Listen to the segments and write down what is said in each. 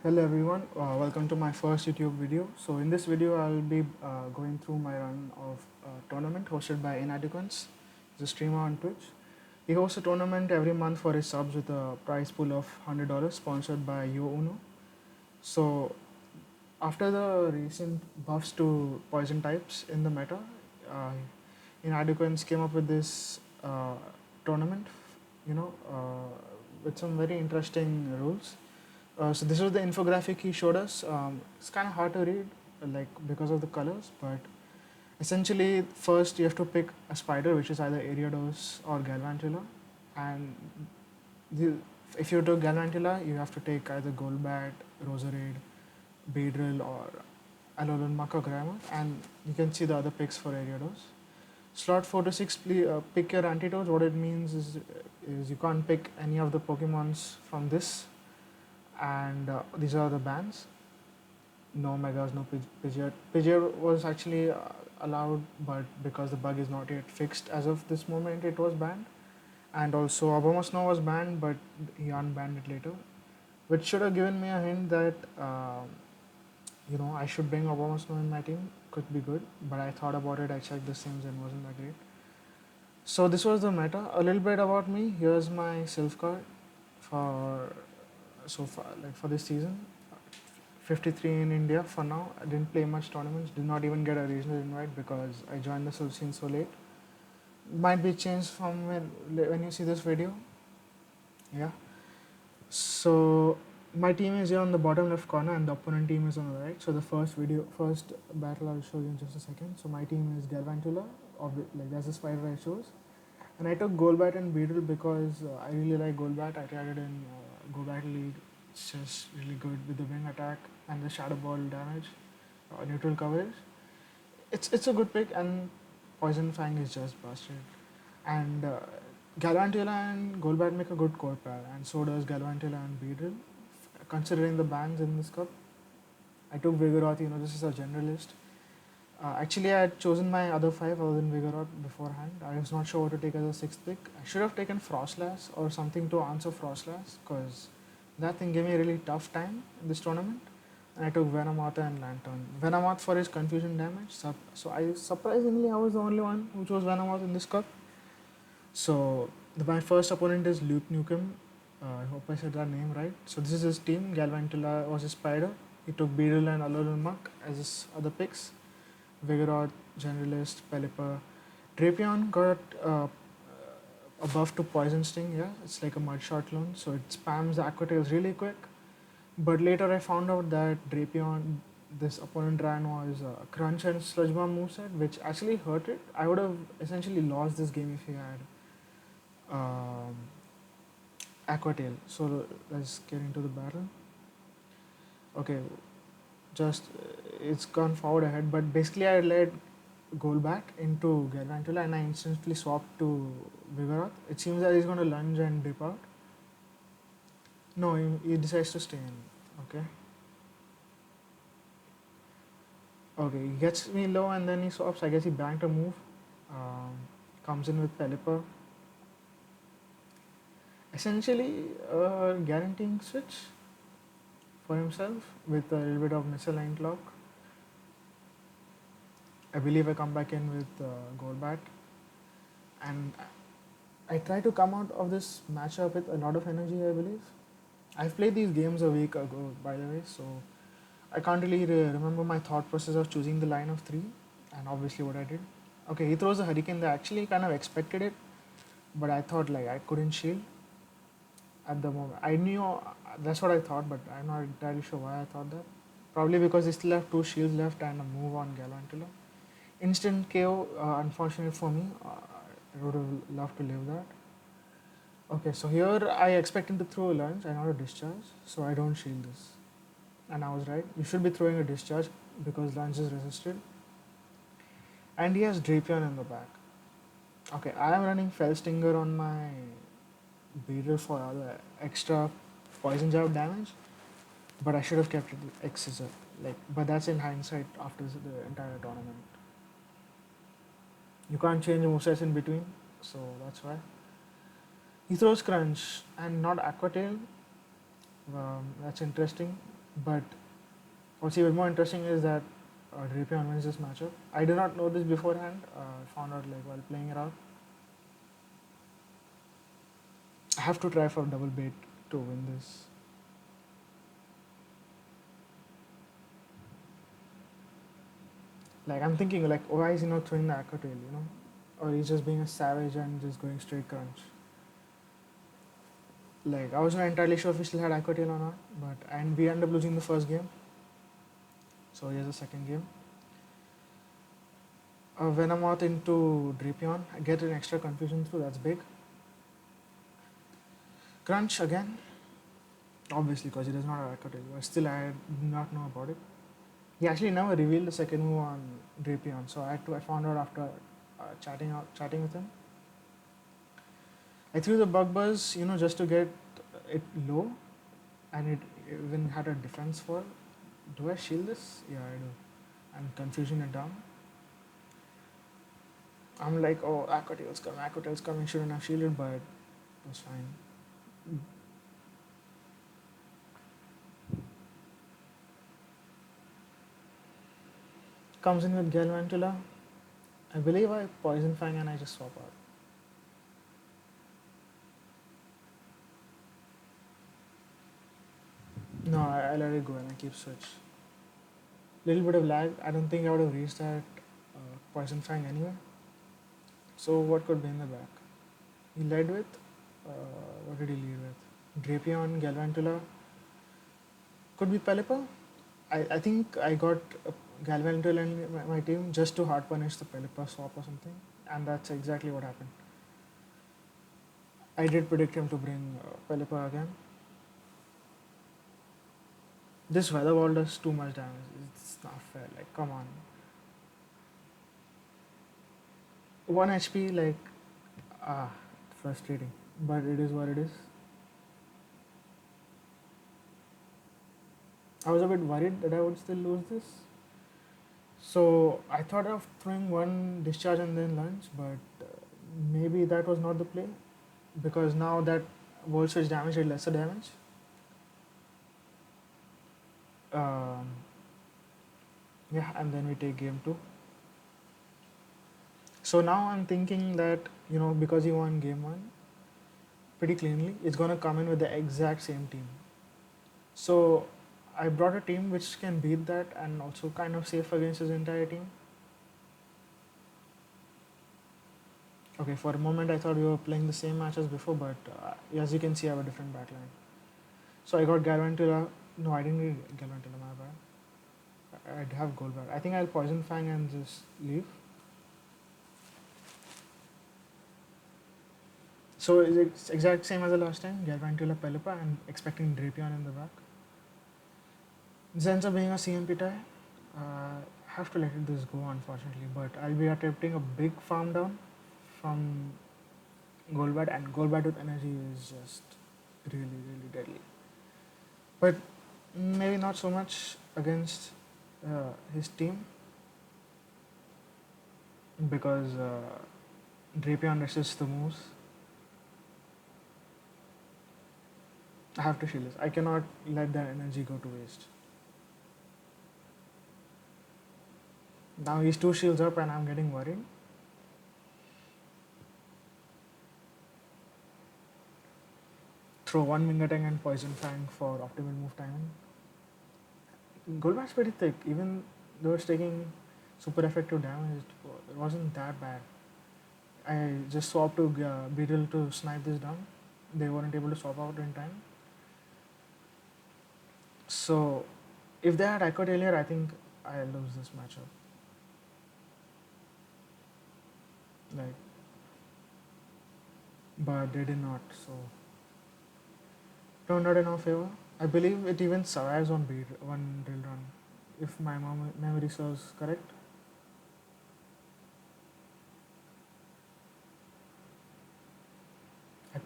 Hello everyone, welcome to my first YouTube video. So in this video I'll be going through my run of a tournament hosted by Inadequance, the streamer on Twitch. He hosts a tournament every month for his subs with a prize pool of $100 sponsored by Yo Uno. So after the recent buffs to poison types in the meta, uh, Inadequance came up with this tournament, you know, with some very interesting rules. So this was the infographic he showed us. It's kind of hard to read, like because of the colors, but essentially first you have to pick a spider, which is either Eriados or Galvantula, and the, if you took Galvantula, you have to take either Golbat, Roserade, Beedrill, or Alolan Muck or Grammar, and you can see the other picks for Eriados. Slot 4 to 6, pick your antidotes. What it means is you can't pick any of the Pokemons from this, and these are the bans. No Megas, no Pidgeot. Pidgeot was actually allowed, but because the bug is not yet fixed as of this moment, it was banned. And also Abomasnow was banned, but he unbanned it later, which should have given me a hint that I should bring Abomasnow in my team. Could be good, but I thought about it. I checked the sims and wasn't that great. So this was the meta. A little bit about me. Here's my silph card for so far, like for this season. 53 in India for now. I didn't play much tournaments. Did not even get a regional invite because I joined the silph scene so late. Might be changed from when you see this video. Yeah. So my team is here on the bottom left corner and the opponent team is on the right. So the first battle I'll show you in just a second. So my team is Galvantula, like that's the spider I chose. And I took Golbat and Beedrill because I really like Golbat. I tried it in Golbat League. It's just really good with the wing attack and the shadow ball damage, neutral coverage. It's a good pick, and Poison Fang is just busted. And Galvantula and Golbat make a good core pair, and so does Galvantula and Beedrill. Considering the bans in this cup, I took Vigoroth. This is a generalist. Actually, I had chosen my other 5 other than Vigoroth beforehand. I was not sure what to take as a 6th pick. I should have taken Frostlass or something to answer Frostlass, because that thing gave me a really tough time in this tournament. And I took Venomoth and Lantern. Venomoth for his confusion damage. So I surprisingly I was the only one who chose Venomoth in this cup. So my first opponent is Luke Nukem. I hope I said that name right. So this is his team. Galvantula was his spider. He took Beedrill and Alolan Muck as his other picks. Vigoroth, Generalist, Pelipper. Drapion got a buff to Poison Sting, yeah. It's like a Mudshot clone, so it spams the Aqua Tails really quick. But later I found out that Drapion, this opponent ran was Crunch and Sludge Bomb moveset, which actually hurt it. I would have essentially lost this game if he had Aqua Tail. So let's get into the battle. Okay, just it's gone forward ahead, but basically I led Golbat into Galvantula and I instantly swapped to Vigoroth. It seems that he's going to lunge and dip out. No, he decides to stay in. Okay. Okay, he gets me low and then he swaps. I guess he banked a move. Comes in with Pelipper. Essentially, guaranteeing switch for himself with a little bit of misaligned lock. I believe I come back in with Golbat, and I try to come out of this matchup with a lot of energy. I believe I've played these games a week ago, by the way, so I can't really remember my thought process of choosing the line of 3, and obviously what I did. Okay, he throws a Hurricane. They actually kind of expected it, but I thought like I couldn't shield at the moment. I knew that's what I thought, but I'm not entirely sure why I thought that. Probably because they still have 2 shields left and a move on Galvantula. Instant KO, unfortunate for me. I would have loved to live that. Okay, so here I expect him to throw a lunge and not a discharge, so I don't shield this. And I was right. You should be throwing a discharge because lunge is resisted. And he has Drapion in the back. Okay, I am running Fell Stinger on my Beedrill for other extra poison jab damage, but I should have kept it X scissor. But that's in hindsight after the entire tournament. You can't change movesets in between, so that's why. He throws Crunch and not Aqua Tail. That's interesting. But what's even more interesting is that Drapion wins this matchup. I did not know this beforehand. Found out like while playing it out. I have to try for double bait to win this. Like I'm thinking like, why is he not throwing the Aqua Tail, you know? Or he's just being a savage and just going straight crunch. Like I was not entirely sure if he still had Aqua Tail or not, and we ended up losing the first game. So here's the second game. Venom out into Drapion. I get an extra confusion through, that's big. Crunch again. Obviously, because he does not have Aqua Tail. But still, I did not know about it. He actually never revealed the second move on Drapion, so I found out after chatting with him. I threw the Bug Buzz, you know, just to get it low, and it even had a defense for. Do I shield this? Yeah, I do. And confusion it down. I'm like, oh, Aqua Tail's coming, shouldn't have shielded, but it was fine. Comes in with Galvantula. I believe I Poison Fang and I just swap out. No, I let it go and I keep switch. Little bit of lag. I don't think I would have reached that Poison Fang anyway. So what could be in the back? He led with, what did he lead with? Drapion, Galvantula. Could be Pelipper. I think I got Galvantula in my team just to hard punish the Pelipper swap or something. And that's exactly what happened. I did predict him to bring Pelipper again. This weather wall does too much damage. It's not fair. Like, come on. 1 HP, like, frustrating. But it is what it is. I was a bit worried that I would still lose this. So I thought of throwing one discharge and then lunge, but maybe that was not the play. Because now that Volt Switch damage did lesser damage. Yeah, and then we take game 2. So now I'm thinking that, you know, because he won game 1 pretty cleanly, it's going to come in with the exact same team. So I brought a team which can beat that and also kind of safe against his entire team. Okay, for a moment I thought we were playing the same match as before, but as you can see I have a different backline. So I got Galvantula. No, I didn't need Galvantula, my bad. I'd have Golbat. I think I'll Poison Fang and just leave. So it's exact same as the last time, Galvantula, Pelipper, and expecting Drapion in the back. Zenza being a CMP tie, have to let this go unfortunately, but I'll be attempting a big farm down from Golbat, and Golbat with energy is just really, really deadly. But maybe not so much against his team, because Drapion resists the moves. I have to shield this. I cannot let that energy go to waste. Now he's 2 shields up and I'm getting worried. Throw 1 Mingatang and Poison Fang for optimal move timing. Golbat's pretty thick, even though it's taking super effective damage, it wasn't that bad. I just swapped to Beetle to snipe this down. They weren't able to swap out in time. So if they had Aqua Tail here, I think I'll lose this matchup. Like, but they did not, so turned out in our favor. I believe it even survives on one drill run, if my memory serves correct.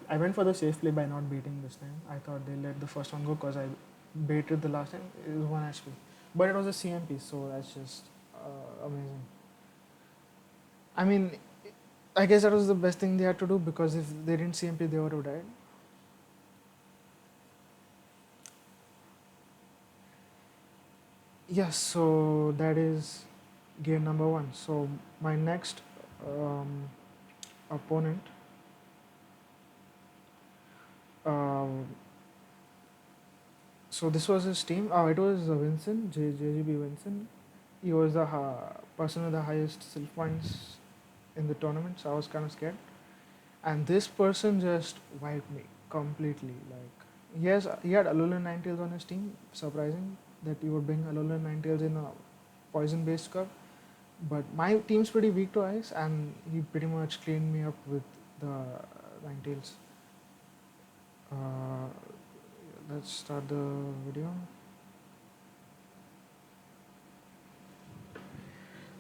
I went for the safe play by not baiting this time. I thought they let the first one go because I baited the last time. It was 1 HP, but it was a CMP, so that's just amazing. I mean, I guess that was the best thing they had to do, because if they didn't CMP, they would have died. Yes, so that is game number one. So my next um, opponent, uh, so this was his team. It was Vincent, JGB Vincent. He was the person with the highest self points in the tournament, so I was kind of scared. And this person just wiped me completely. Like he had Alolan Ninetales on his team. Surprising that he would bring Alolan Ninetales in a poison based cup. But my team's pretty weak to ice, and he pretty much cleaned me up with the Ninetales. Uh, let's start the video.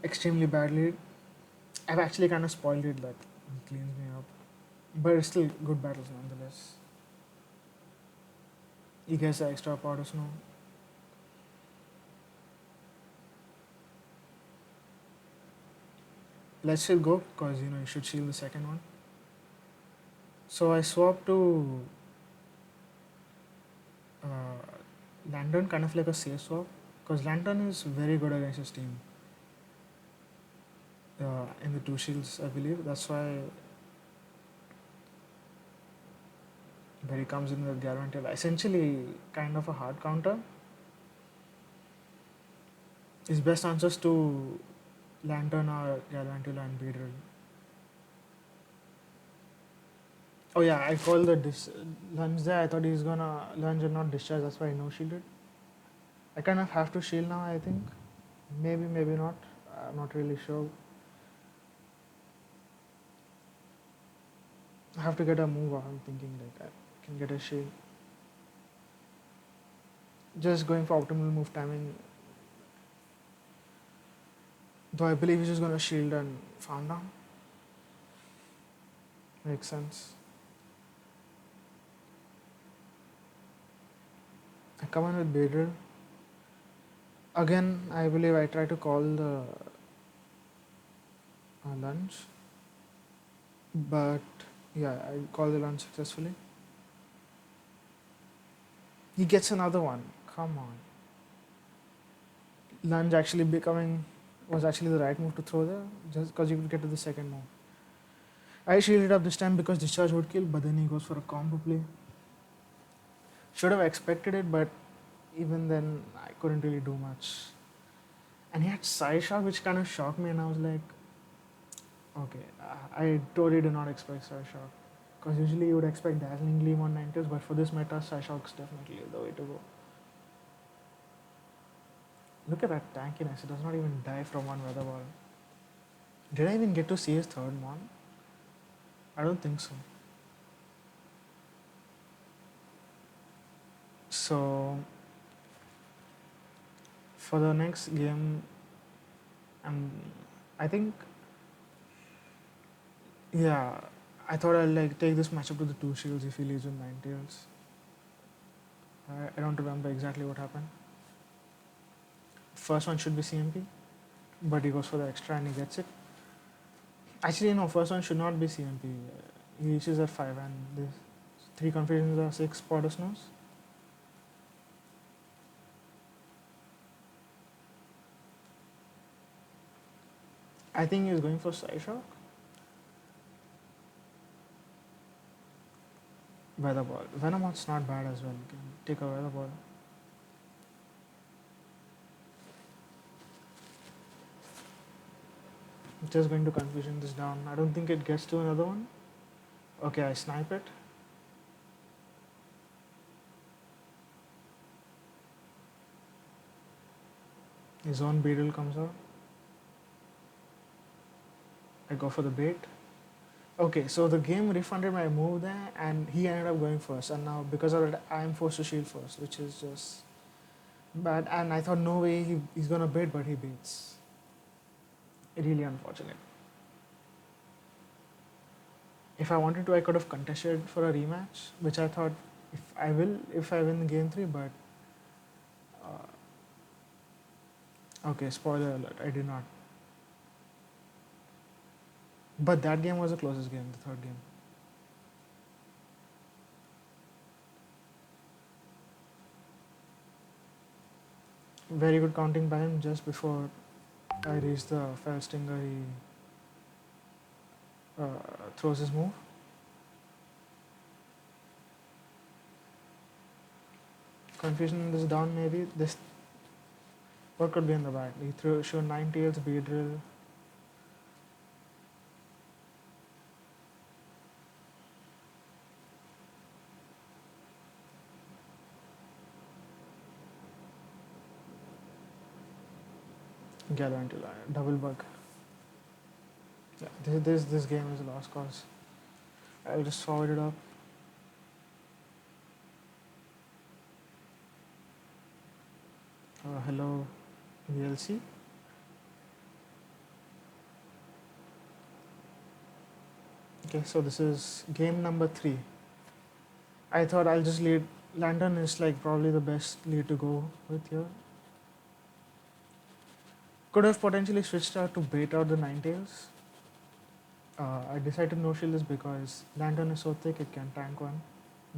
Extremely badly. I've actually kind of spoiled it that he cleans me up. But it's still good battles nonetheless. He gets the extra powder snow. Let's still go because you should shield the second one. So I swapped to uh, Lantern, kind of like a safe swap, because Lantern is very good against his team in the two shields, I believe. That's why Berry comes in with Galvantula. Essentially, kind of a hard counter. His best answers to Lantern are Galvantula and Beedrill. Oh yeah, I called the lunge there. I thought he's gonna lunge and not discharge. That's why I no shielded. I kind of have to shield now, I think. Maybe, maybe not. I'm not really sure. I have to get a move. I'm thinking like I can get a shield. Just going for optimal move timing. Though I believe he's just gonna shield and farm down. Makes sense. I come in with Beedrill. Again, I believe I try to call the lunge. But yeah, I call the lunge successfully. He gets another one. Come on. Lunge actually becoming was actually the right move to throw there, just because you could get to the second move. I shielded up this time because discharge would kill, but then he goes for a combo play. Should have expected it, but even then I couldn't really do much. And he had side shock, which kind of shocked me, and I was like, okay, I totally did not expect side shock. Because usually you would expect dazzling gleam on 90s, but for this meta, side shock's definitely the way to go. Look at that tankiness, it does not even die from one weather ball. Did I even get to see his third mon? I don't think so. So for the next game, I think, yeah, I thought I'll like take this matchup to the two shields if he leaves with 9 tails. I don't remember exactly what happened. First one should be CMP, but he goes for the extra and he gets it. Actually, no, first one should not be CMP. He reaches at 5 and this 3 configurations are 6 powder snows. I think he's going for side shock. Weather ball. Venom is not bad as well. You can take a weather ball. Just going to confusion this down. I don't think it gets to another one. Okay, I snipe it. His own beetle comes out. I go for the bait. Okay, so the game refunded my move there and he ended up going first. And now because of it, I'm forced to shield first, which is just bad. And I thought no way he's gonna bait, but he baits. Really unfortunate. If I wanted to, I could have contested for a rematch, which I thought if I win game 3, but okay, spoiler alert, I did not. But that game was the closest game, the third game. Very good counting by him. Just before I reach the fell stinger, he throws his move. Confusion is down maybe. This what could be in the bag? He threw show 9 tails, B drill. Galvantula, double bug. Yeah, this game is a lost cause. I'll just forward it up. Hello, VLC. Okay, so this is game number 3. I thought I'll just lead. Lantern is like probably the best lead to go with here. Could have potentially switched out to bait out the 9 tails. I decided no shield this because Lantern is so thick it can tank one,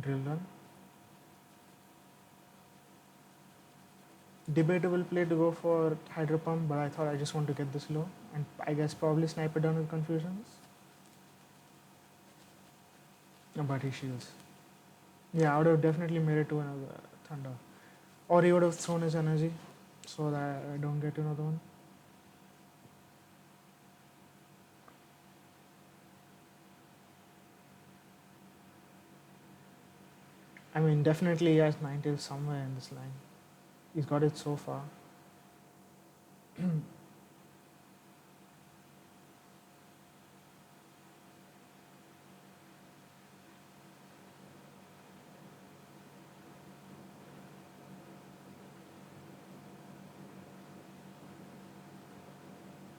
drill one. Debatable play to go for Hydro Pump, but I thought I just want to get this low and I guess probably snipe it down with Confusions. But he shields. Yeah, I would have definitely made it to another Thunder. Or he would have thrown his energy so that I don't get another one. I mean, definitely he has 9 tails somewhere in this line. He's got it so far.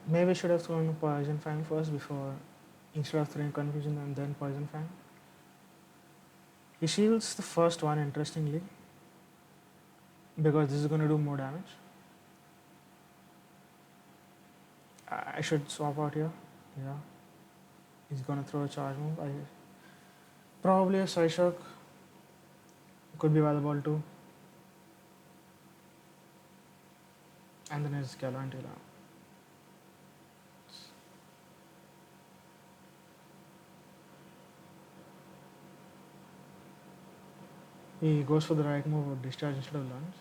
Maybe I should have thrown Poison Fang first before, instead of throwing Confusion and then Poison Fang. He shields the first one, interestingly, because this is going to do more damage. I should swap out here. Yeah. He's going to throw a charge move. Probably a Side Shock. Could be valuable too. And then it's Galvantula. He goes for the right move of discharge instead of lunge.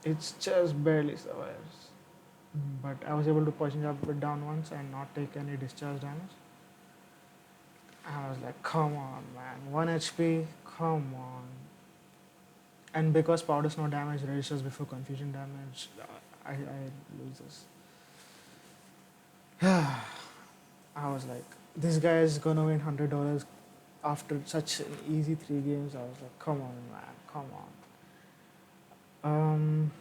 It's just barely survives. But I was able to poison jab it down once and not take any discharge damage. I was like, come on, man. 1 HP, come on. And because powder snow damage registers before confusion damage, I lose this. I was like, this guy is gonna win $100 after such an easy 3 games. I was like, come on, man, come on.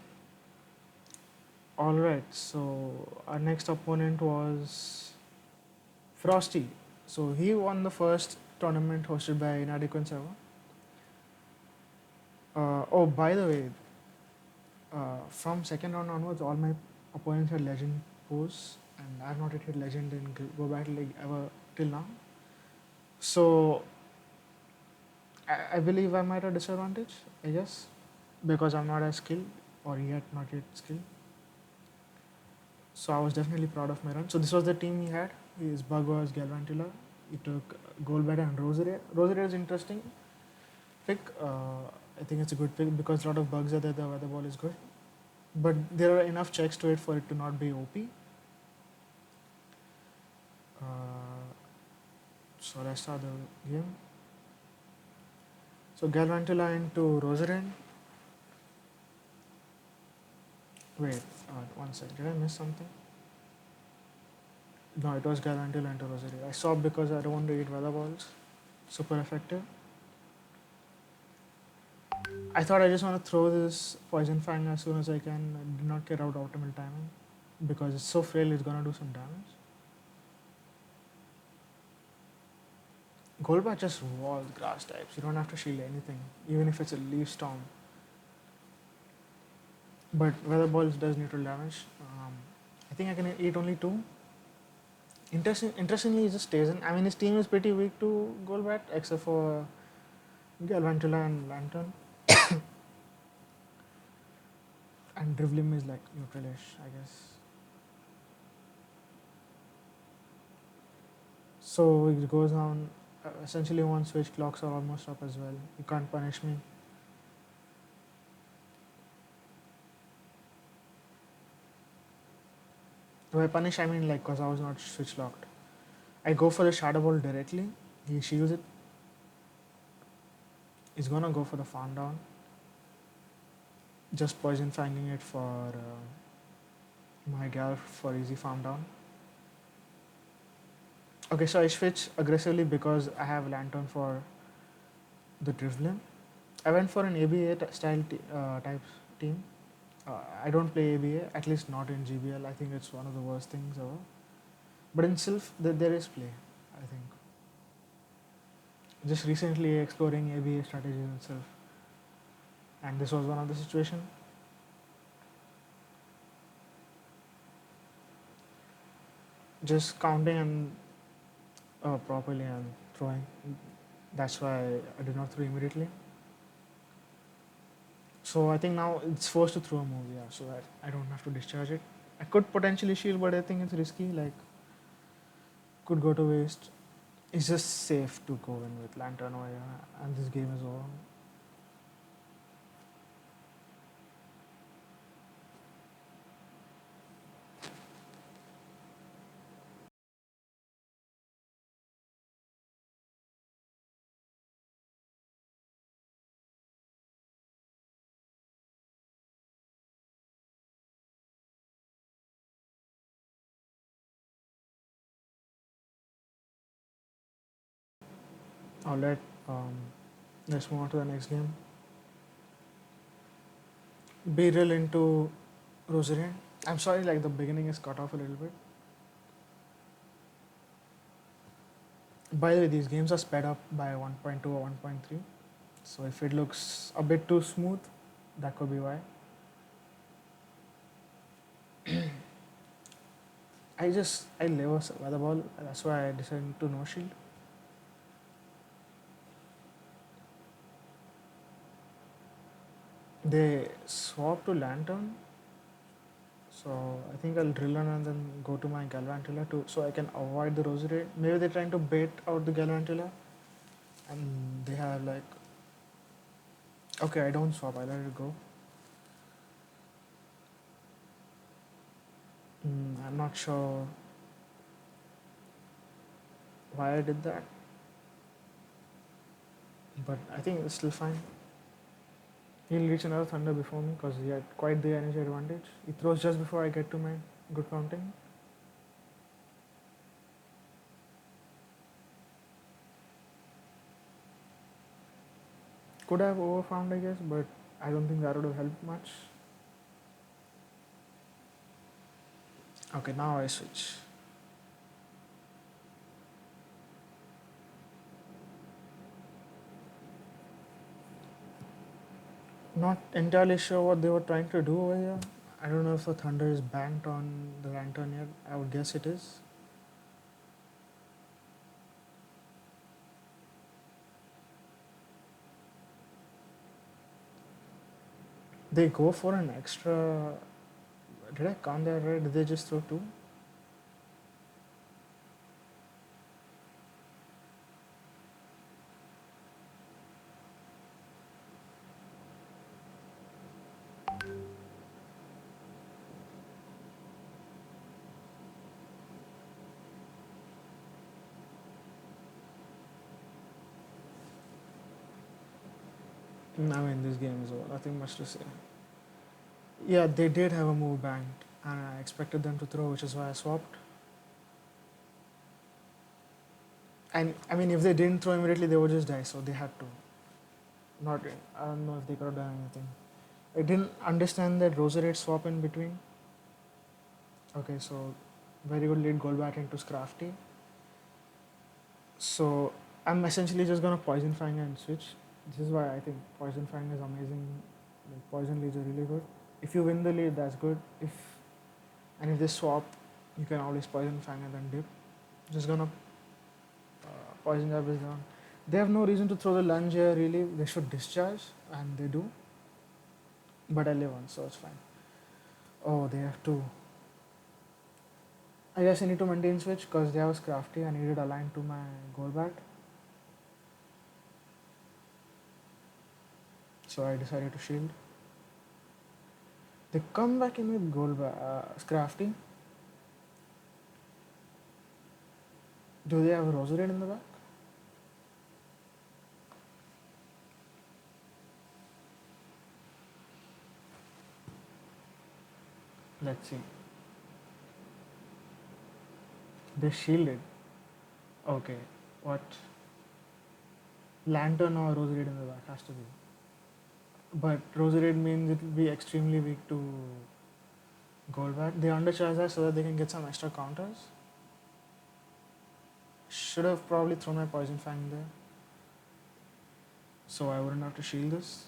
Alright, so our next opponent was Frosty. So he won the first tournament hosted by Inadequance ever. Oh, by the way, from second round onwards, all my opponents had legend pose, and I've not hit legend in Go Battle League ever till now. So I believe I'm at a disadvantage, I guess, because I'm not as skilled, or yet not yet skilled. So I was definitely proud of my run. So this was the team he had. His bug was Galvantula. He took Golbat and Rosaria. Rosaria is interesting pick. I think it's a good pick because a lot of bugs are there. The weather ball is good, but there are enough checks to it for it to not be OP. So let's start the game. So Galvantula into Rosaria. Wait, one second. Did I miss something? No, it was Galvantula into Rosaria. I stopped because I don't want to eat weather balls. Super effective. I thought I just want to throw this Poison Fang as soon as I can. I did not care about optimal timing because it's so frail, it's gonna do some damage. Golbat just walls grass types. You don't have to shield anything, even if it's a Leaf Storm. But Weather Balls does neutral damage. I think I can eat only 2. Interestingly, he just stays in. I mean, his team is pretty weak to Golbat, except for Galvantula and Lantern. And Drivlim is like neutralish, I guess. So it goes on. Essentially, one switch clocks are almost up as well. You can't punish me. By punish, I mean like because I was not switch locked. I go for the Shadow Ball directly. He shields it. He's gonna go for the farm down. Just poison fanging it for my gal for easy farm down. Okay, so I switch aggressively because I have Lantern for the Drifblim. I went for an ABA style type team. I don't play ABA, at least not in GBL. I think it's one of the worst things ever. But in silph, there is play, I think. Just recently exploring ABA strategies in silph, and this was one of the situation. Just counting and properly and throwing. That's why I did not throw immediately. So I think now it's forced to throw a move, yeah, so that I don't have to discharge it. I could potentially shield, but I think it's risky. Like, could go to waste. It's just safe to go in with Lantern over here, and this game is over. Alright, um, let's move on to the next game. Be real into Rosarian. I'm sorry, like the beginning is cut off a little bit. By the way, these games are sped up by 1.2 or 1.3. So if it looks a bit too smooth, that could be why. I live a weather ball. That's why I decided to no shield. They swap to Lantern. So I think I'll drill on and then go to my Galvantula to so I can avoid the Rosary. Maybe they're trying to bait out the Galvantula, and they have like, okay, I don't swap. I let it go. I'm not sure why I did that, but I think it's still fine. He'll reach another Thunder before me because he had quite the energy advantage. He throws just before I get to my good counting. Could have overfarmed, I guess, but I don't think that would have helped much. Okay, now I switch. Not entirely sure what they were trying to do over here. I don't know if the Thunder is banked on the Lantern yet. I would guess it is. They go for an extra. Did I count that right? Did they just throw two? I mean, this game is over. Nothing much to say. Yeah, they did have a move banked, and I expected them to throw, which is why I swapped. And I mean, if they didn't throw immediately, they would just die, so they had to. Not, I don't know if they could have done anything. I didn't understand that Roserate swap in between. Okay, so very good lead goal back into Scrafty. So I'm essentially just gonna Poison Fang and switch. This is why I think Poison Fang is amazing. Like, poison leads are really good. If you win the lead, that's good. If they swap, you can always Poison Fang and then dip. Just gonna poison jab is down. They have no reason to throw the lunge here really. They should discharge and they do. But I live on, so it's fine. Oh, they have two. I guess I need to maintain switch because they have crafty. I needed aligned to my goal bat. So I decided to shield. They come back in with goal crafty. Do they have a rosary in the back? Let's see. They shielded. Okay. What? Lantern or rosary in the back has to be. But rosary means it will be extremely weak to goal back. They undercharge that so that they can get some extra counters. Should have probably thrown my poison fang there. So I wouldn't have to shield this.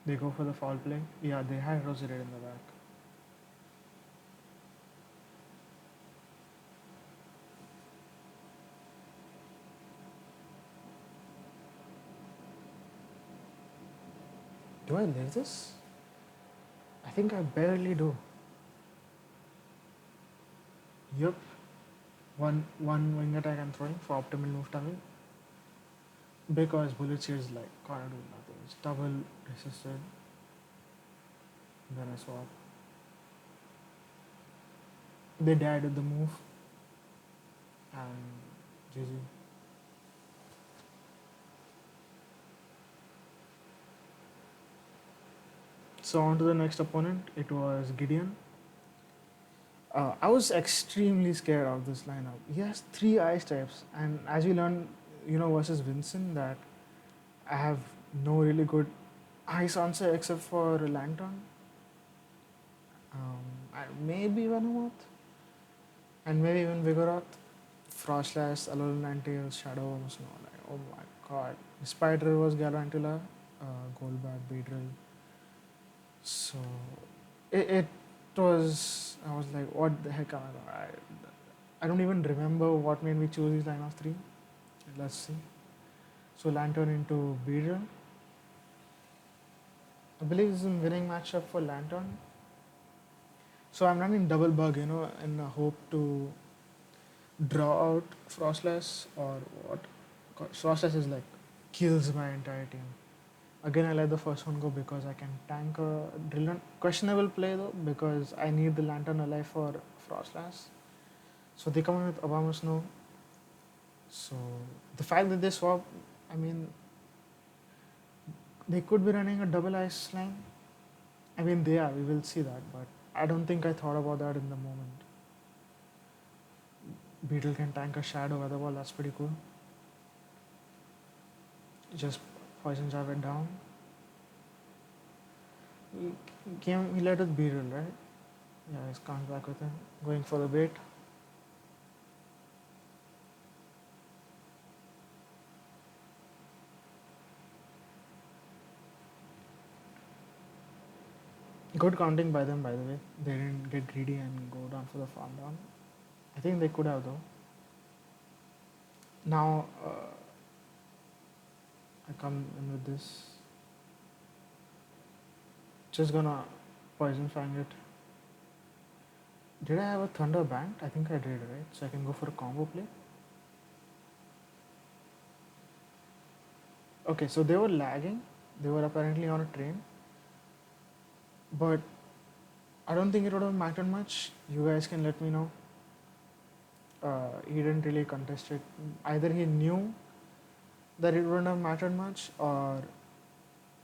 They go for the foul play. Yeah, they had rosary in the back. Do I live this? I think I barely do. Yup. One wing attack I'm throwing for optimal move timing. Because bullet here is like can't do nothing. It's double resisted. Then I swap. They died with the move. And GG. So on to the next opponent. It was Gideon. I was extremely scared of this lineup. He has 3 ice types, and as we learned, versus Vincent, that I have no really good ice answer except for Lantern. Maybe Venom, and maybe even Vigoroth. Frostlash, Alolan Ninetales, Shadow, Snow. Like, oh my god. Spider was Galvantula, Golbat, Beedrill. So it was, I was like, what the heck am I don't even remember what made me choose these line of 3. Let's see. So Lantern into Beedrill. I believe this is a winning matchup for Lantern. So I'm running double bug, in a hope to draw out Frostlass or what. Frostlass is like kills my entire team. Again, I let the first one go because I can tank a drill. Questionable play though because I need the Lantern alive for Frostlass. So they come in with Obama Snow. So the fact that they swap, I mean, they could be running a double ice line. I mean, they are. We will see that, but I don't think I thought about that in the moment. Beetle can tank a Shadow Weather Ball. That's pretty cool. Just poison jab it down. He led with Beetle, right? Yeah, he's comes back with him. Going for the bait. Good counting by them, by the way. They didn't get greedy and go down for the farm down. I think they could have though. Now I come in with this. Just gonna poison fang it. Did I have a thunder banked? I think I did, right? So I can go for a combo play. Okay, so they were lagging. They were apparently on a train. But I don't think it would have mattered much. You guys can let me know. He didn't really contest it. Either he knew that it wouldn't have mattered much, or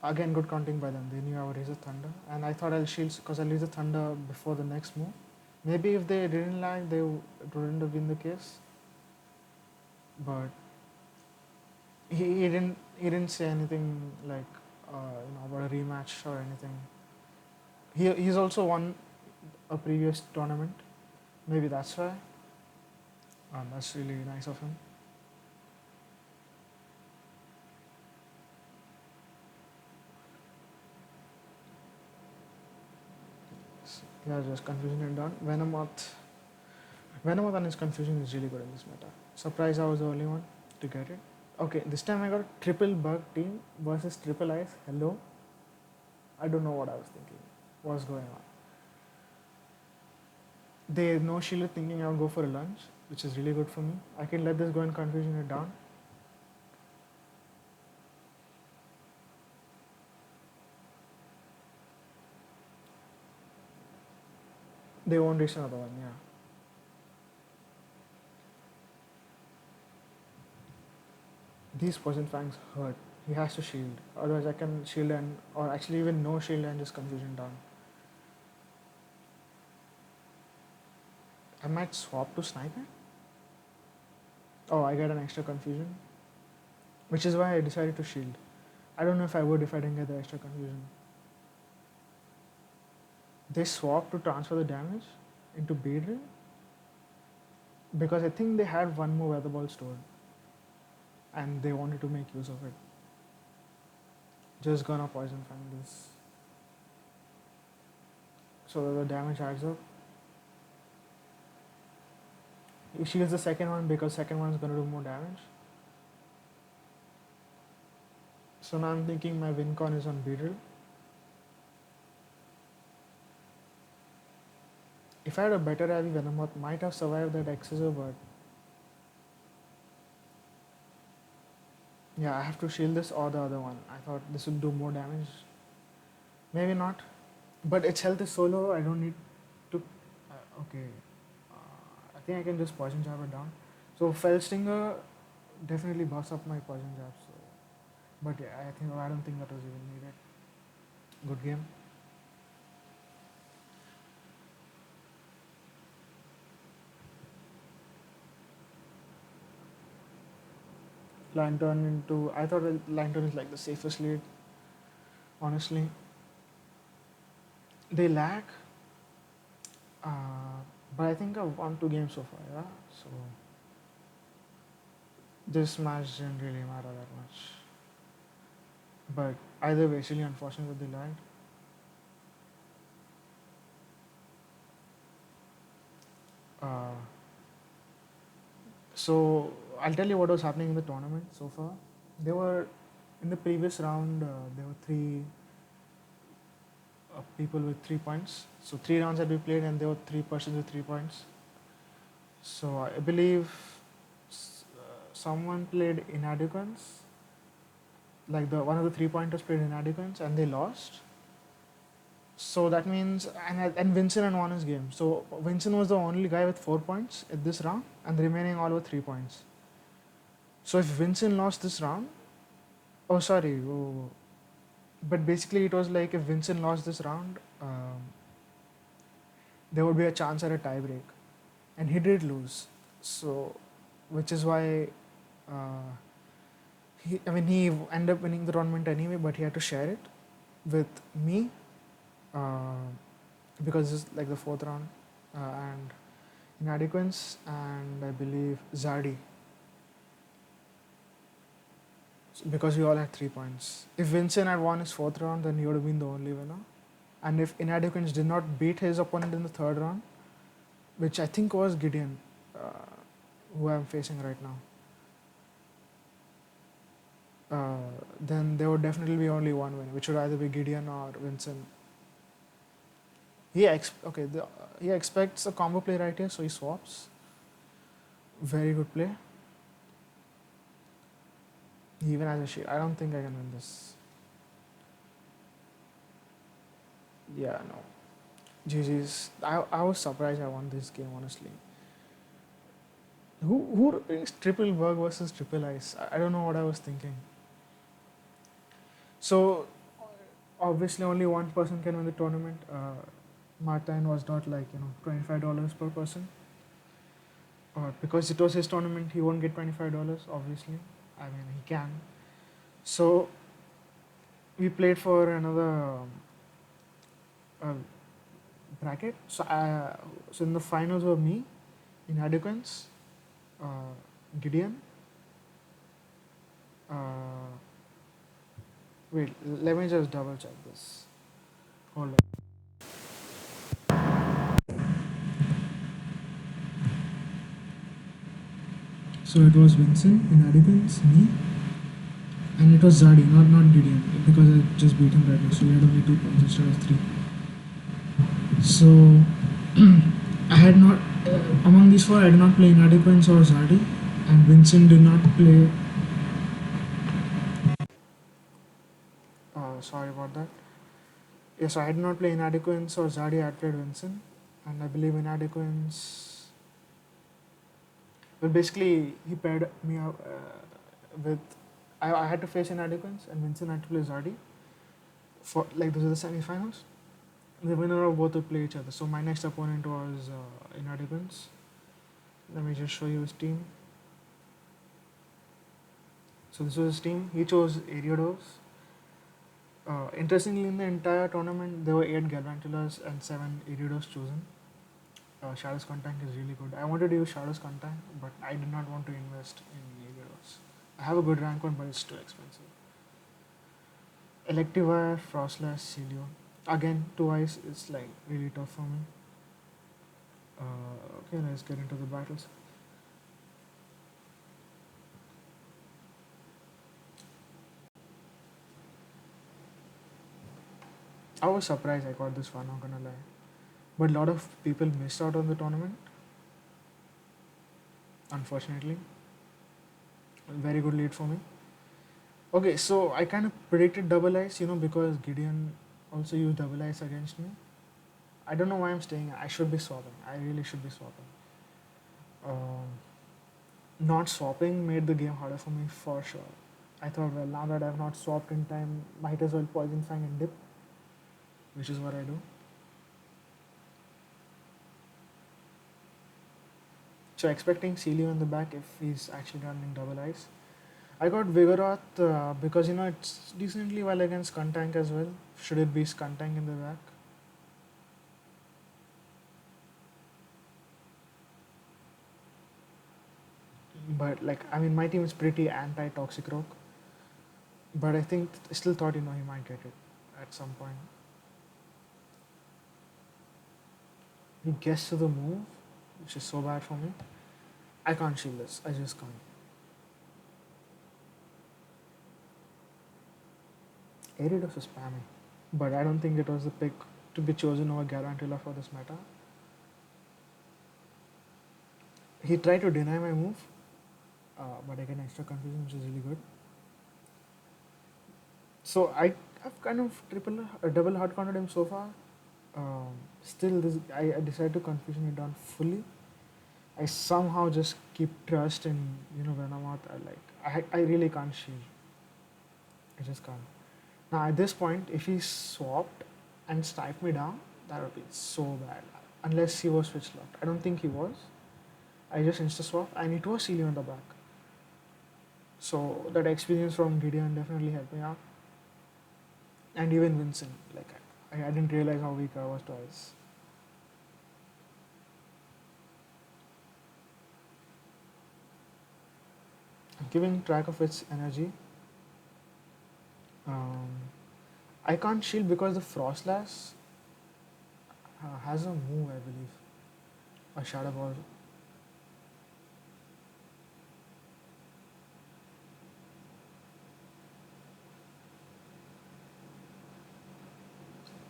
again, good counting by them. They knew I would raise a thunder, and I thought I'll shield because I'll use the thunder before the next move. Maybe if they didn't lag, it wouldn't have been the case. But he didn't say anything like about a rematch or anything. He's also won a previous tournament. Maybe that's why. That's really nice of him. So, yeah, just confusion and done. Venomoth Venom on his confusion is really good in this meta. Surprised I was the only one to get it. Okay, this time I got a triple bug team versus triple ice. Hello? I don't know what I was thinking. What's going on? They no shielded thinking I'll go for a lunge, which is really good for me. I can let this go and confusion it down. They won't reach another one, yeah. These poison fangs hurt. He has to shield. Otherwise I can shield and or actually even no shield and just confusion down. I might swap to snipe it. Oh, I get an extra confusion. Which is why I decided to shield. I don't know if I would if I didn't get the extra confusion. They swapped to transfer the damage into bead because I think they had one more weather ball stored and they wanted to make use of it. Just gonna poison fang this so that the damage adds up. He shields the second one because second one is gonna do more damage. So now I'm thinking my win con is on beetle. If I had a better heavy Venomoth, might have survived that Excisor, but yeah, I have to shield this or the other one. I thought this would do more damage. Maybe not, but its health is so low, I don't need to. Okay, I think I can just poison jab it down. So Fell Stinger definitely buffs up my poison jab. So, but yeah, I don't think that was even needed. Good game. Lantern into. I thought Lantern is like the safest lead. Honestly, they lack. But I think I've won 2 games so far. Yeah, so this match didn't really matter that much. But either way, it's really unfortunate that they lagged. So I'll tell you what was happening in the tournament so far. There were in the previous round there were 3 people with 3 points. So 3 rounds had been played and there were 3 persons with 3 points. So I believe someone played Inadequance. Like the one of the 3 pointers played Inadequance and they lost. So that means and Vincent had won his game. So Vincent was the only guy with 4 points at this round, and the remaining all were 3 points. So if Vincent lost this round, but basically it was like if Vincent lost this round, there would be a chance at a tie break, and he did lose. So, which is why he ended up winning the tournament anyway, but he had to share it with me because this is like the 4th round, and Inadequance and I believe Zarddy. Because we all had 3 points. If Vincent had won his 4th round, then he would have been the only winner. And if Inadequance did not beat his opponent in the 3rd round, which I think was Gideon, who I'm facing right now, then there would definitely be only one winner, which would either be Gideon or Vincent. He expects a combo play right here, so he swaps. Very good play. He even has a shield. I don't think I can win this. Yeah, no. GG's. I was surprised I won this game, honestly. Who is triple bug versus triple ice? I don't know what I was thinking. So, obviously only one person can win the tournament. Martin was not like, $25 per person. Because it was his tournament, he won't get $25, obviously. I mean, he can. So, we played for another bracket. So in the finals were me, Inadequance, Gideon. Wait, let me just double check this. Hold on. So it was Vincent, Inadequance, me, and it was Zarddy, not Gideon, because I just beat him right now. So we had only 2 points instead of three. So I had not among these four. I did not play Inadequance or Zarddy, and Vincent did not play. Sorry about that. Yes, I did not play Inadequance or Zarddy. I had played Vincent, and I believe Inadequance. Well, basically, he paired me up with. I had to face Inadequance, and Vincent had to play Zarddy. For like those are the semifinals. The winner of both would play each other. So my next opponent was Inadequance. Let me just show you his team. So this was his team. He chose Ariados. Interestingly, in the entire tournament, there were 8 Galvantulas and 7 Ariados chosen. Shadows Contank is really good. I wanted to use Shadows Contank, but I did not want to invest in Ariados. I have a good rank one, but it's too expensive. Electivire, Frostlass, Celio. Again, 2 ice is like really tough for me. Okay, let's get into the battles. I was surprised I got this far, not gonna lie. But a lot of people missed out on the tournament, unfortunately. Very good lead for me. Okay, so I kind of predicted double ice, because Gideon also used double ice against me. I don't know why I'm staying. I should be swapping. I really should be swapping. Um, Not swapping made the game harder for me for sure. I thought, well, now that I've not swapped in time, might as well Poison Fang and dip, which is what I do. So expecting Celio in the back if he's actually running double ice. I got Vigoroth because it's decently well against Skuntank as well. Should it be Skuntank in the back? But my team is pretty anti-toxic rogue. But I still thought he might get it at some point. He gets to the move, which is so bad for me. I can't shield this. I just can't. Ariados is spamming, but I don't think it was the pick to be chosen over Garantilla for this meta. He tried to deny my move, but I get extra confusion, which is really good. So I've kind of double hard counted him so far. Still, I decided to confusion it down fully. I somehow just keep trust in Venom. I really can't shield. I just can't. Now at this point, if he swapped and sniped me down, that would be so bad. Unless he was switch locked. I don't think he was. I just insta swap and it was Celio in the back. So that experience from Gideon definitely helped me out. And even Vincent, I didn't realize how weak I was twice. Giving track of its energy. Um, I can't shield because the Frostlass has a move, I believe. A Shadow Ball.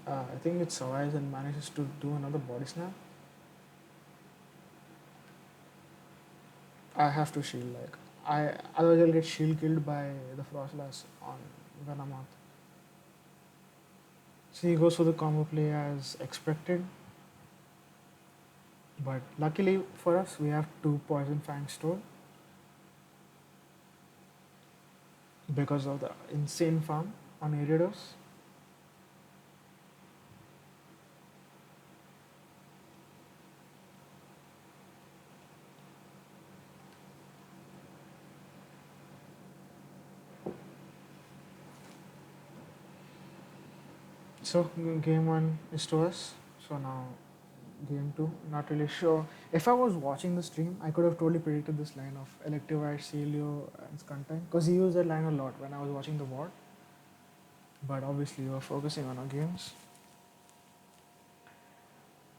I think it survives and manages to do another body snap. I have to shield, otherwise I'll get shield killed by the Frostlass on Venomoth. So he goes for the combo play as expected. But luckily for us, we have 2 Poison Fangs stored because of the insane farm on Ariados. So game 1 is to us. So now game 2, not really sure. If I was watching the stream, I could have totally predicted this line of Electivire, Celio, and Skuntank because he used that line a lot when I was watching the board. But obviously, we were focusing on our games.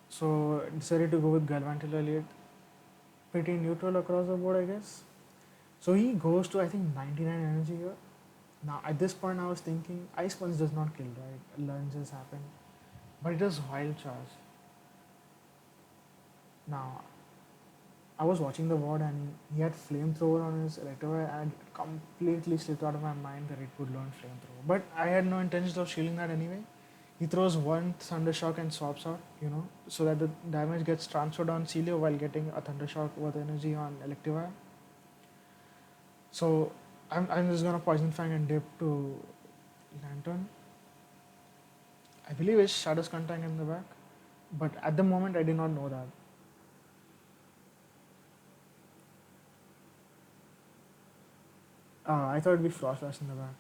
So decided to go with Galvantula late. Pretty neutral across the board, I guess. So he goes to I think 99 energy here. Now at this point I was thinking Ice Punch does not kill, right? Lunges happen. But it does Wild Charge. Now I was watching the ward and he had flamethrower on his Electivire and it completely slipped out of my mind that it could learn flamethrower. But I had no intention of shielding that anyway. He throws one Thundershock and swaps out, so that the damage gets transferred on Celio while getting a Thundershock worth energy on Electivire. So I'm just gonna Poison Fang and dip to Lantern. I believe it's Shadow's Contact in the back, but at the moment I did not know that. I thought it'd be Frost Lash in the back.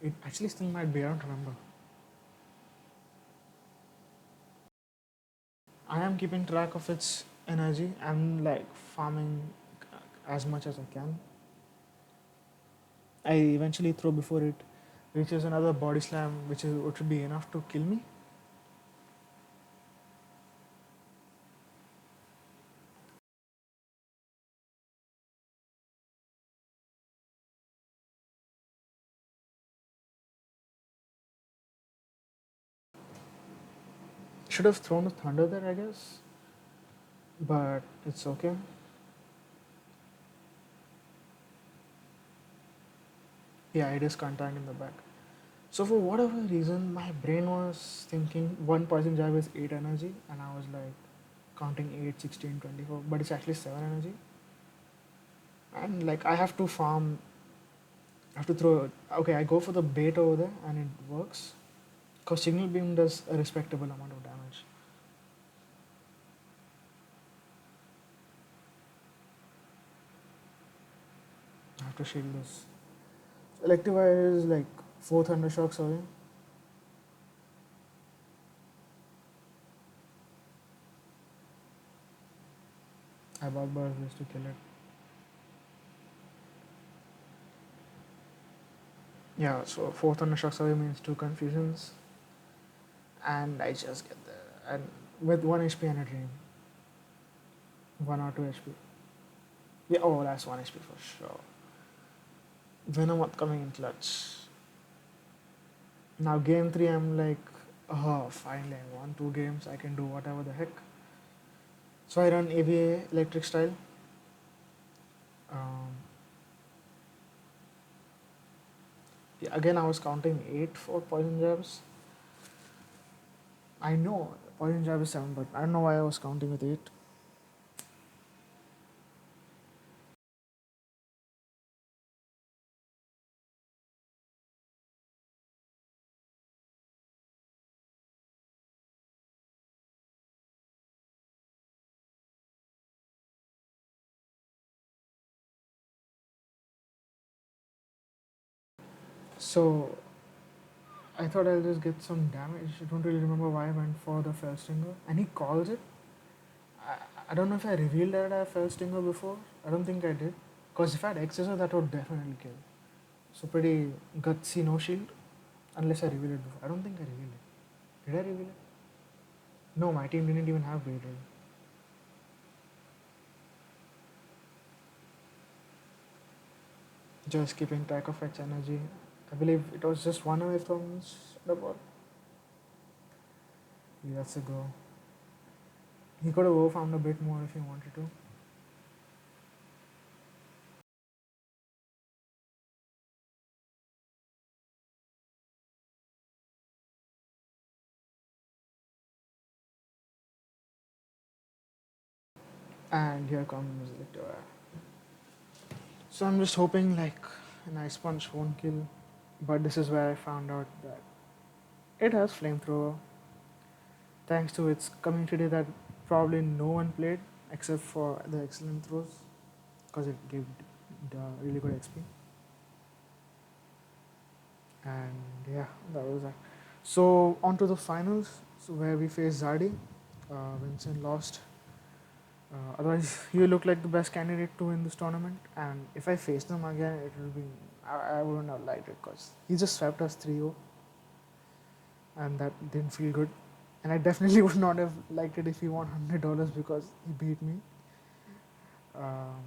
It actually still might be, I don't remember. I am keeping track of its energy. I'm like farming as much as I can. I eventually throw before it reaches another body slam, which would be enough to kill me. Should have thrown the thunder there, I guess, but it's okay. Yeah, it is contact in the back. So for whatever reason, my brain was thinking one poison jab is 8 energy, and I was like counting 8, 16, 24, but it's actually 7 energy. And like I have to farm, I have to throw. Okay, I go for the bait over there, and it works. Because signal beam does a respectable amount of damage. I have to shield this. Elective Wire is like 4 Thundershocks away. I bought burst this to kill it. Yeah, so 4 Thundershocks away means 2 confusions. And I just get there. And with 1 HP and a dream. 1 or 2 HP. Yeah, oh, that's 1 HP for sure. Venom upcoming in clutch. Now game 3 I'm like, oh, finally I won 2 games. I can do whatever the heck. So I run ABA electric style. Um, yeah, again I was counting 8 for poison jabs. I know poison jab is 7, but I don't know why I was counting with 8. So I thought I'll just get some damage. I don't really remember why I went for the fell stinger. And he calls it. I, I don't know if I revealed that I fell stinger before. I don't think I did. Because if I had excessor, that would definitely kill. So pretty gutsy no shield. Unless I revealed it before. I don't think I revealed it. Did I reveal it? No, my team didn't even have Vader. Just keeping track of its energy. I believe it was just 1 away from the ball. Yeah, that's a go. He could have overfarmed a bit more if he wanted to. And here comes it. So I'm just hoping like an ice punch won't kill. But this is where I found out that it has flamethrower. Thanks to its community that probably no one played except for the excellent throws. Because it gave really good XP. And yeah, that was that. So on to the finals, so where we faced Zarddy. Vincent lost. Otherwise, you look like the best candidate to win this tournament. And if I face them again, it will be. I wouldn't have liked it because he just swept us 3-0, and that didn't feel good. And I definitely would not have liked it if he won $100 because he beat me. Um,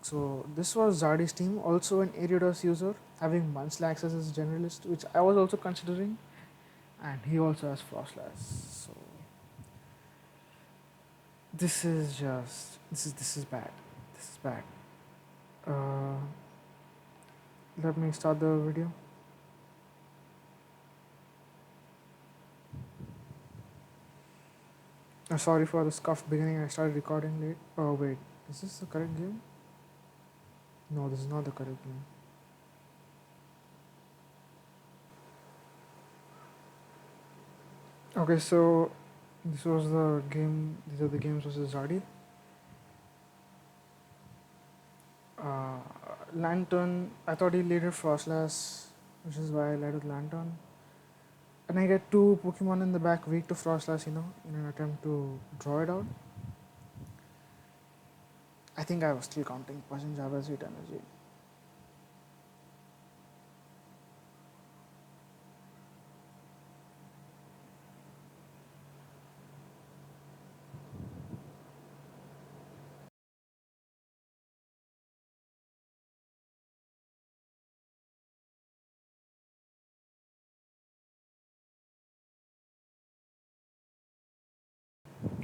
So this was Zarddy's team, also an Ariados user, having monthly access as generalist, which I was also considering, and he also has Frostlass. So this is bad. This is bad. Uh, Let me start the video. Sorry for the scuffed beginning. I started recording late. Oh wait, is this the correct game? No, this is not the correct game. Okay, so this was the game. These are the games versus Zarddy. Uh, Lantern. I thought he leaded Frostlass, which is why I led with Lantern. And I get two Pokemon in the back weak to Frostlass, in an attempt to draw it out. I think I was still counting Poison Jab as heat energy.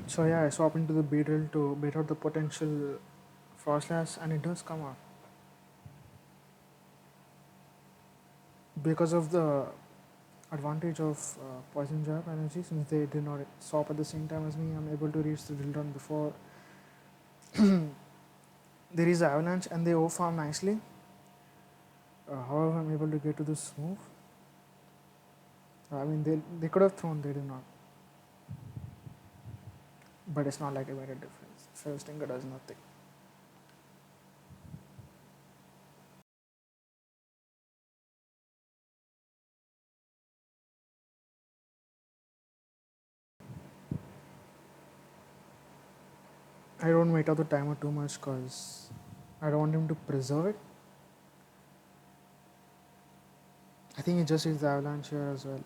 So yeah, I swap into the Beedrill to bait out the potential Frostlass, and it does come out. Because of the advantage of Poison Jab energy, since they did not swap at the same time as me, I'm able to reach the drill run before there is Avalanche, and they O-farm nicely. However, I'm able to get to this move. I mean, they could have thrown, they did not. But it's not like it made a difference. Fell Stinger does nothing. I don't wait out the timer too much because I don't want him to preserve it. I think he just hits the Avalanche here as well.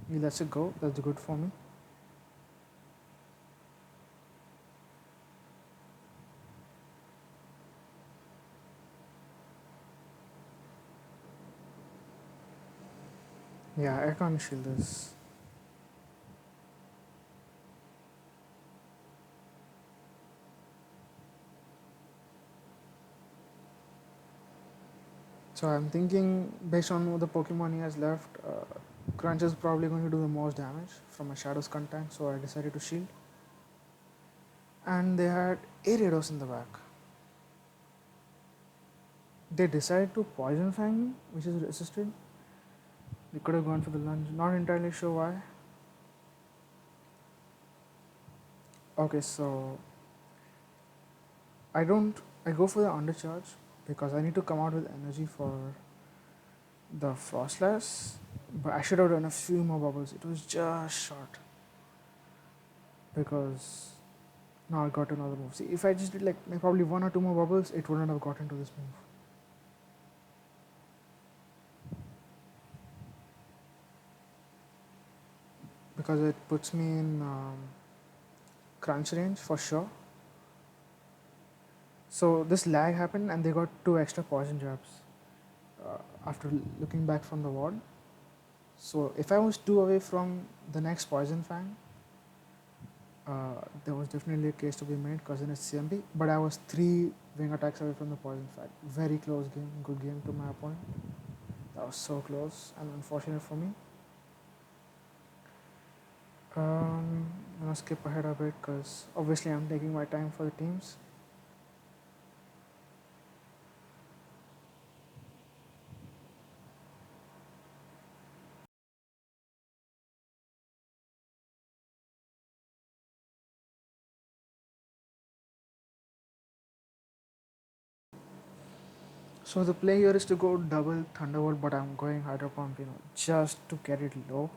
He lets it go. That's good for me. Yeah, I can't shield this. So I'm thinking, based on the Pokemon he has left, Crunch is probably going to do the most damage from a Shadow's contact, so I decided to shield. And they had Ariados in the back. They decided to Poison Fang me, which is resisted. They could have gone for the lunge. Not entirely sure why. Okay, so I go for the undercharge because I need to come out with energy for the Frostlass, but I should have done a few more bubbles. It was just short because now I got another move. See, if I just did like probably one or two more bubbles, it wouldn't have gotten to this move. Because it puts me in crunch range for sure. So this lag happened and they got two extra poison jabs after looking back from the ward. So if I was two away from the next poison fang, there was definitely a case to be made because then it's CMP. But I was three wing attacks away from the poison fang. Very close game, good game to my opponent. That was so close and unfortunate for me. I'm gonna skip ahead a bit because obviously I'm taking my time for the teams. So the play here is to go double Thunderbolt, but I'm going Hydro Pump, just to get it low.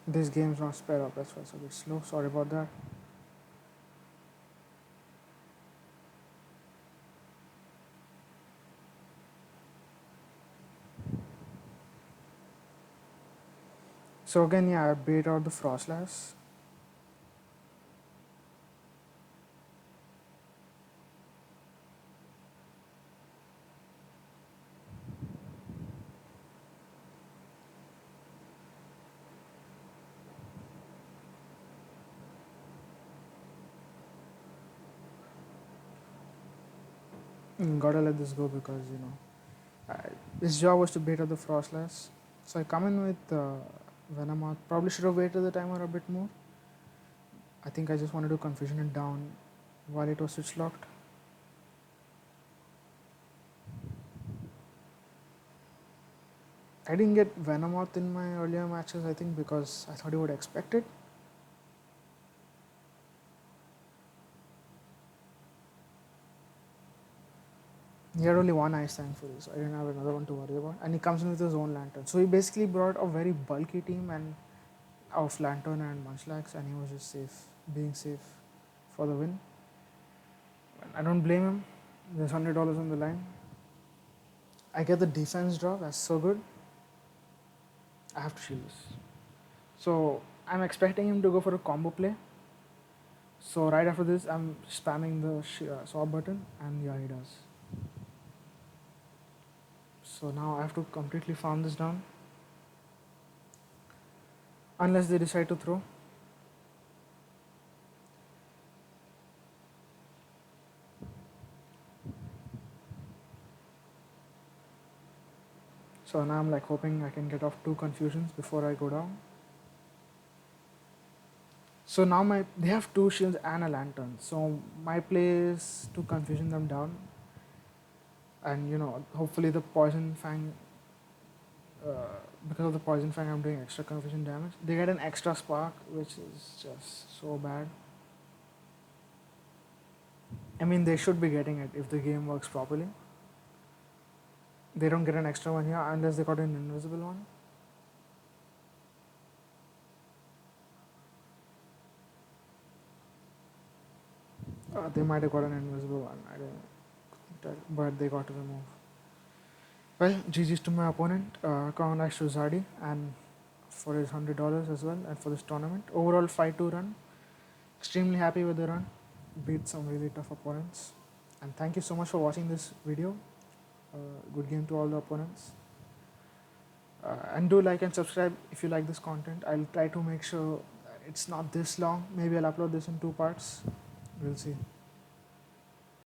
This game's not sped up, that's why it's a bit slow. Sorry about that. So again, yeah, I bait out the Frostlass. Gotta let this go because his job was to bait out the Frostlass. So I come in with Venom out. Probably should have waited the timer a bit more. I think I just wanted to confusion it down while it was switch locked. I didn't get Venom out in my earlier matches, I think, because I thought he would expect it. He had only one ice thankfully, so I didn't have another one to worry about. And he comes in with his own lantern. So he basically brought a very bulky team and of lantern and munchlax, and he was just safe, being safe for the win. I don't blame him. There's $100 on the line. I get the defense draw. That's so good. I have to shield this. So I'm expecting him to go for a combo play. So right after this, I'm spamming the swap button, and yeah, he does. So now I have to completely farm this down. Unless they decide to throw. So now I'm like hoping I can get off 2 confusions before I go down. So now they have 2 shields and a lantern. So my play is to confusion them down. And hopefully the poison fang, because of the poison fang, I'm doing extra confusion damage. They get an extra spark, which is just so bad. I mean, they should be getting it if the game works properly. They don't get an extra one here unless they got an invisible one. They might have got an invisible one. I don't know, but they got to remove. Well, GG's to my opponent. Congrats to Zarddy and for his $100 as well, and for this tournament. Overall 5-2 run. Extremely happy with the run. Beat some really tough opponents. And thank you so much for watching this video. Good game to all the opponents. And do like and subscribe if you like this content. I'll try to make sure it's not this long. Maybe I'll upload this in 2 parts. We'll see.